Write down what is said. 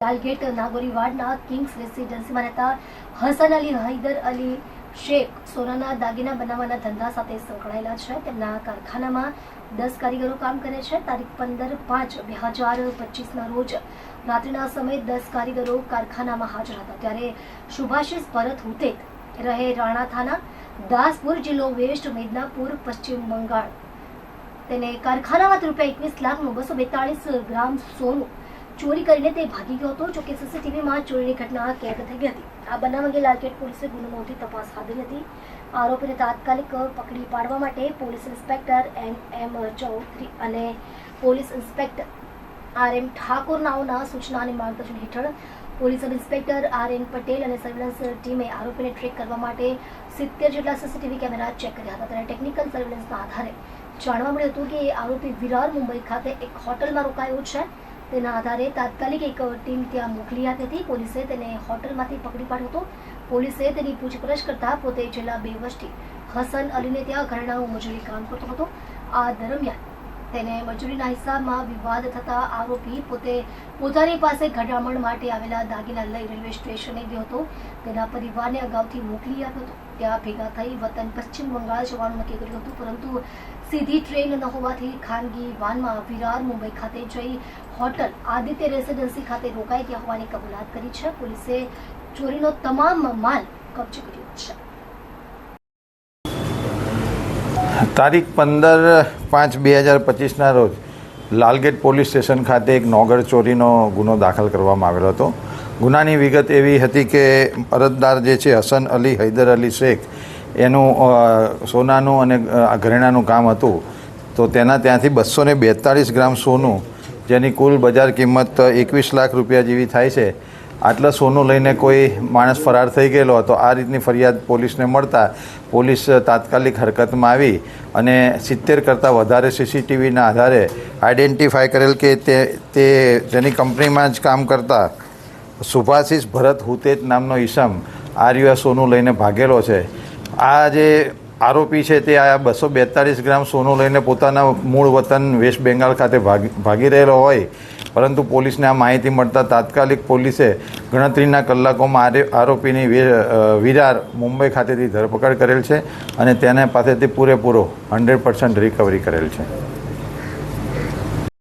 Lalgate નાગોરીવાડના Kings રેસિડેન્સીમાં રહેતા હસન અલી હૈદર અલી શેખ સોનાના દાગીના બનાવવાના ધંધા સાથે સંકળાયેલા છે. તેમના કારખાનામાં 10 કારીગરો કામ કરે છે. તારીખ 15/5/2025ના રોજ રાત્રિના સમયે 10 કારીગરો કારખાનામાં હાજર હતા ત્યારે સુભાષિસ ભરત હુતેત રહે રાણા થાના, દાસપુર, જિલ્લો વેસ્ટ મિદનાપુર, પશ્ચિમ બંગાળ તેને કારખાનામાં ₹21 લાખનું 242 ગ્રામ સોનું ચોરી કરીને તે ભાગી ગયો હતો. જોકે સીસીટીવીમાં ચોરીની ઘટના કેદ થઈ ગઈ હતી. આ બનાવ અંગે લાલગેટ પોલીસે ગુનો નોંધી તપાસ હાથ ધરી હતી. આરોપીને તાત્કાલિક પકડી પાડવા માટે પોલીસ ઇન્સ્પેક્ટર NM ચૌધરી અને પોલીસ ઇન્સ્પેક્ટર RM ઠાકોર નાઓના સૂચના અને માર્ગદર્શન હેઠળ police sub inspector RN Patel અને સર્વેલન્સ ટીમે આરોપીને ટ્રેક કરવા માટે 70 જેટલા સીસીટીવી કેમેરા ચેક કર્યા હતા. ત્યારે ટેકનિકલ સર્વેલન્સના આધારે જાણવા મળ્યું હતું કે આરોપી વિરાર મુંબઈ ખાતે એક હોટલમાં રોકાયો છે. તેના આધારે તાત્કાલિક એક ટીમ ત્યાં મોકલી આપી હતી. પોલીસે તેને હોટલમાંથી પકડી પાડ્યો હતો. પોલીસે તેની પૂછપરછ કરતા પોતે છેલ્લા 2 વર્ષથી હસન અલીને ત્યાં ઘરેણાનું મજૂરી કામ કરતો હતો. આ દરમિયાન તેને મજૂરીના હિસાબમાં વિવાદ થતા આરોપી પોતે પોતાની પાસે ઘટામણ માટે આવેલા દાગીના લઈ રેલવે સ્ટેશને ગયો હતો. તેના પરિવારને અગાઉથી મોકલી આપ્યો હતો. ત્યાં ભેગા થઈ વતન પશ્ચિમ બંગાળ જવાનું નક્કી કર્યું હતું, પરંતુ સીધી ટ્રેન ન હોવાથી ખાનગી વાનમાં વિરાર મુંબઈ ખાતે જઈ હોટલ આદિત્ય રેસિડેન્સી ખાતે રોકાઈ ગયા હોવાની કબૂલાત કરી છે. પોલીસે ચોરીનો તમામ માલ કબજે કર્યો છે. તારીખ 15/5/2025ના રોજ લાલગેટ પોલીસ સ્ટેશન ખાતે એક નોગર ચોરીનો ગુનો દાખલ કરવામાં આવેલો હતો. ગુનાની વિગત એવી હતી કે અરજદાર જે છે હસન અલી હૈદર અલી શેખ, એનું સોનાનું અને ઘરેણાનું કામ હતું. તો તેના ત્યાંથી 242 ગ્રામ સોનું, જેની કુલ બજાર કિંમત 21 લાખ રૂપિયા જેવી થાય છે, આટલા સોનું લઈને કોઈ માણસ ફરાર થઈ ગયેલો હતો. આ રીતની ફરિયાદ પોલીસને મળતા પોલીસ તાત્કાલિક હરકતમાં આવી અને 70 કરતાં વધારે સીસીટીવીના આધારે આઈડેન્ટિફાય કરેલ કે તે જેની કંપનીમાં જ કામ કરતા સુભાષિસ ભરત હુતેત નામનો ઈસમ આ રહ્યો સોનું લઈને ભાગેલો છે. આ જે આરોપી છે તે આ 242 ગ્રામ સોનું લઈને પોતાના મૂળ વતન વેસ્ટ બેંગાલ ખાતે ભાગી રહેલો હોય, પરંતુ પોલીસને આ માહિતી મળતા તાત્કાલિક પોલીસે ગણતરીના કલાકોમાં આરોપીની વિરાર મુંબઈ ખાતેથી ધરપકડ કરેલ છે અને તેના પાસેથી પૂરેપૂરો 100% રિકવરી કરેલ છે.